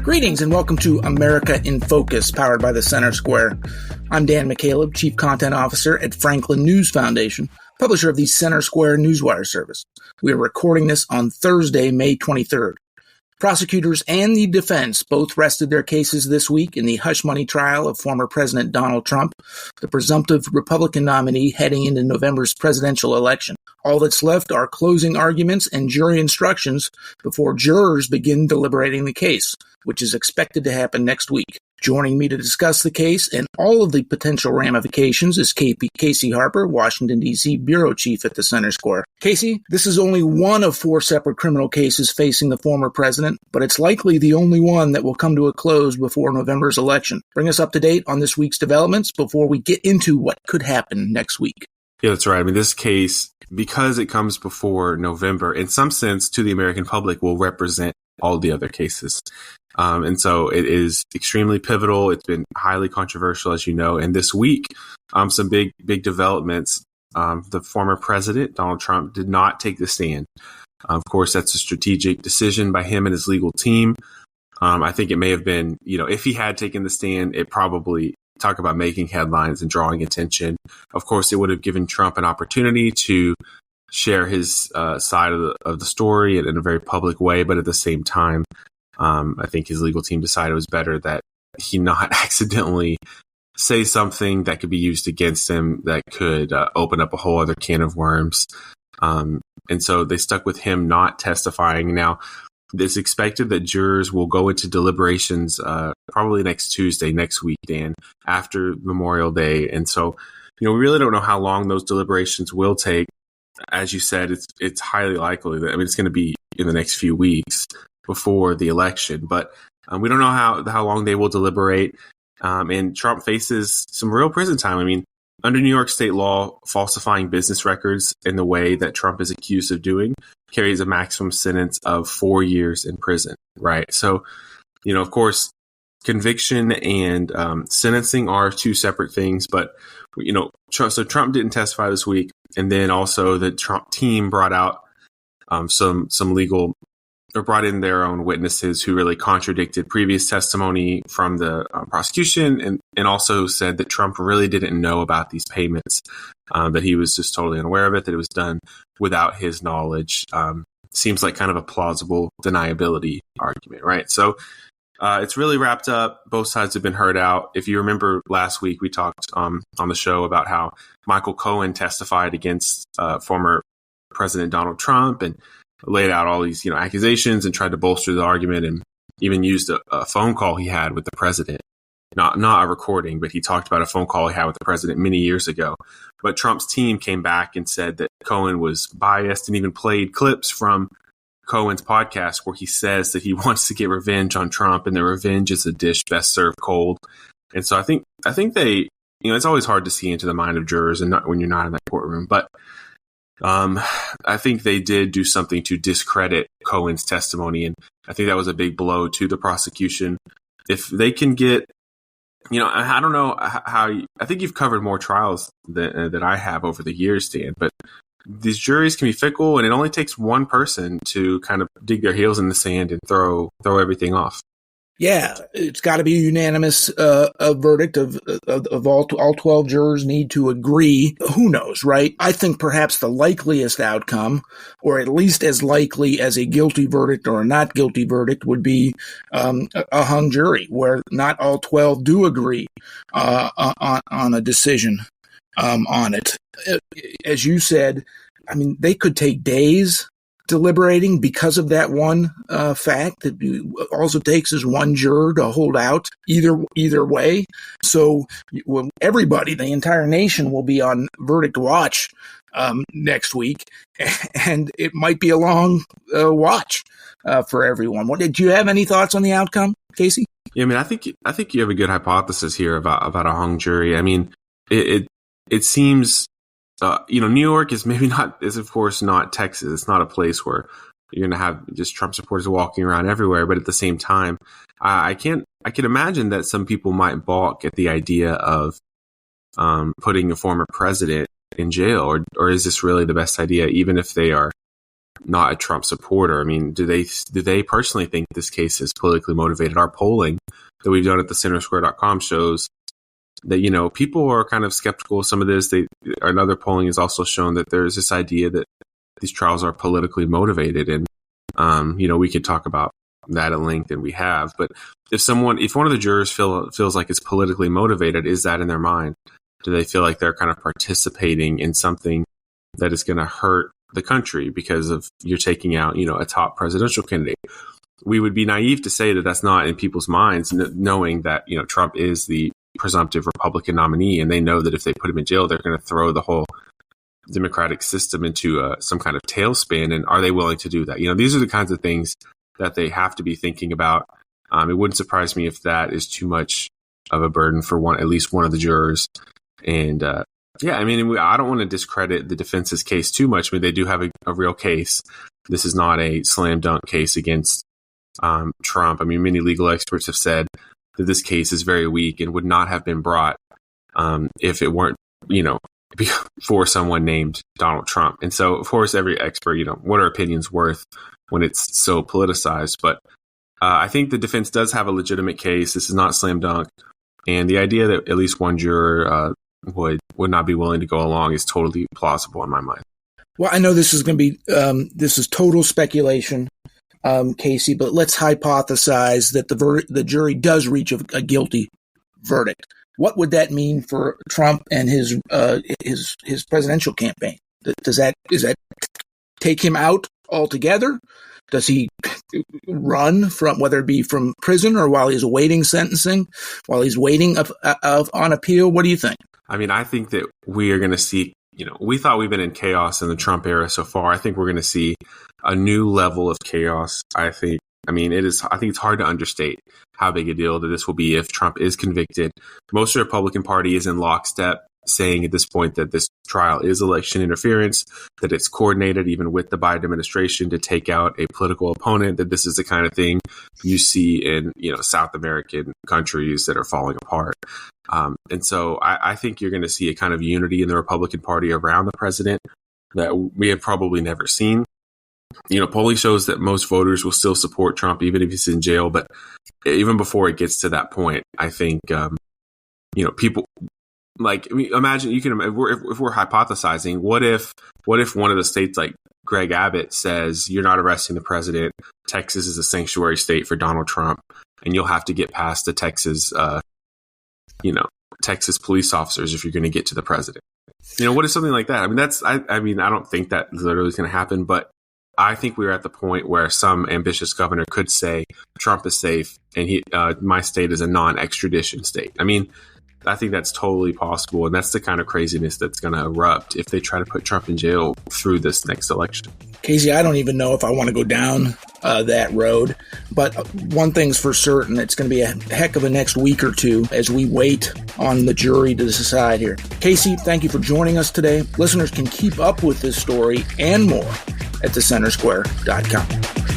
Greetings and welcome to America in Focus, powered by the Center Square. I'm Dan McCaleb, Chief Content Officer at Franklin News Foundation, publisher of the Center Square Newswire service. We are recording this on Thursday, May 23rd. Prosecutors and the defense both rested their cases this week in the hush money trial of former President Donald Trump, the presumptive Republican nominee heading into November's presidential election. All that's left are closing arguments and jury instructions before jurors begin deliberating the case, which is expected to happen next week. Joining me to discuss the case and all of the potential ramifications is Casey Harper, Washington, D.C. Bureau Chief at the Center Square. Casey, this is only one of four separate criminal cases facing the former president, but it's likely the only one that will come to a close before November's election. Bring us up to date on this week's developments before we get into what could happen next week. Yeah, that's right. I mean, this case, because it comes before November, in some sense, to the American public, will represent all the other cases. And so it is extremely pivotal. It's been highly controversial, as you know. And this week, some big developments. The former president, Donald Trump, did not take the stand. Of course, that's a strategic decision by him and his legal team. I think it may have been, if he had taken the stand, it probably talk about making headlines and drawing attention. Of course, it would have given Trump an opportunity to share his side of the story in a very public way. But at the same time, I think his legal team decided it was better that he not accidentally say something that could be used against him that could open up a whole other can of worms. And so they stuck with him not testifying. Now, it's expected that jurors will go into deliberations probably next week, Dan, after Memorial Day. And so, we really don't know how long those deliberations will take. As you said, it's highly likely that it's going to be in the next few weeks before the election, but we don't know how long they will deliberate. And Trump faces some real prison time. Under New York state law, falsifying business records in the way that Trump is accused of doing carries a maximum sentence of 4 years in prison, right? So, of course, conviction and sentencing are two separate things, but, so Trump didn't testify this week. And then also the Trump team brought out some legal or brought in their own witnesses who really contradicted previous testimony from the prosecution and also said that Trump really didn't know about these payments, that he was just totally unaware of it, that it was done without his knowledge. Seems like kind of a plausible deniability argument, right? So it's really wrapped up. Both sides have been heard out. If you remember last week, we talked on the show about how Michael Cohen testified against former President Donald Trump and laid out all these, accusations and tried to bolster the argument and even used a phone call he had with the president. Not a recording, but he talked about a phone call he had with the president many years ago. But Trump's team came back and said that Cohen was biased and even played clips from Cohen's podcast where he says that he wants to get revenge on Trump and that revenge is a dish best served cold. And so I think they, it's always hard to see into the mind of jurors and not when you're not in that courtroom, but I think they did do something to discredit Cohen's testimony. And I think that was a big blow to the prosecution. If they can get, I don't know I think you've covered more trials that I have over the years, Dan, but these juries can be fickle and it only takes one person to kind of dig their heels in the sand and throw everything off. Yeah, it's got to be a unanimous a verdict of all 12 jurors need to agree. Who knows, right? I think perhaps the likeliest outcome, or at least as likely as a guilty verdict or a not guilty verdict, would be a hung jury, where not all 12 do agree on a decision on it. As you said, they could take days deliberating because of that one fact that also takes is one juror to hold out either way. So everybody, the entire nation, will be on verdict watch next week, and it might be a long watch for everyone. Do you have any thoughts on the outcome, Casey? Yeah, I think you have a good hypothesis here about a hung jury. It seems. New York is of course not Texas. It's not a place where you're going to have just Trump supporters walking around everywhere. But at the same time, I can imagine that some people might balk at the idea of putting a former president in jail, or is this really the best idea, even if they are not a Trump supporter. I mean, do they personally think this case is politically motivated? Our polling that we've done at thecentersquare.com shows that, people are kind of skeptical of some of this. Another polling has also shown that there's this idea that these trials are politically motivated. And, we could talk about that at length, and we have. But if one of the jurors feels like it's politically motivated, is that in their mind? Do they feel like they're kind of participating in something that is going to hurt the country because of you're taking out, a top presidential candidate? We would be naive to say that that's not in people's minds, knowing that, Trump is the presumptive Republican nominee, and they know that if they put him in jail, they're going to throw the whole democratic system into some kind of tailspin. And are they willing to do that? These are the kinds of things that they have to be thinking about. It wouldn't surprise me if that is too much of a burden for at least one of the jurors. And I don't want to discredit the defense's case too much. I mean, they do have a real case. This is not a slam dunk case against Trump. I mean, many legal experts have said that this case is very weak and would not have been brought if it weren't, for someone named Donald Trump. And so, of course, every expert, what are opinions worth when it's so politicized? But I think the defense does have a legitimate case. This is not slam dunk. And the idea that at least one juror would not be willing to go along is totally plausible in my mind. Well, I know this is going to be this is total speculation, Casey, but let's hypothesize that the jury does reach a guilty verdict. What would that mean for Trump and his presidential campaign? Does that take him out altogether? Does he run from, whether it be from prison or while he's awaiting sentencing, while he's waiting on appeal? What do you think? I mean, I think that we are going to see, we thought we've been in chaos in the Trump era so far. I think we're going to see a new level of chaos. I think it's hard to understate how big a deal that this will be if Trump is convicted. Most of the Republican Party is in lockstep, saying at this point that this trial is election interference, that it's coordinated even with the Biden administration to take out a political opponent, that this is the kind of thing you see in, South American countries that are falling apart. And so I think you're going to see a kind of unity in the Republican Party around the president that we have probably never seen. Polling shows that most voters will still support Trump, even if he's in jail. But even before it gets to that point, I think, people imagine if we're hypothesizing, what if one of the states like Greg Abbott says, you're not arresting the president. Texas is a sanctuary state for Donald Trump, and you'll have to get past the Texas police officers if you're going to get to the president. What is something like that? I mean, I don't think that literally is going to happen, but I think we're at the point where some ambitious governor could say Trump is safe and my state is a non-extradition state. I mean, I think that's totally possible. And that's the kind of craziness that's going to erupt if they try to put Trump in jail through this next election. Casey, I don't even know if I want to go down that road. But one thing's for certain, it's going to be a heck of a next week or two as we wait on the jury to decide here. Casey, thank you for joining us today. Listeners can keep up with this story and more at thecentersquare.com.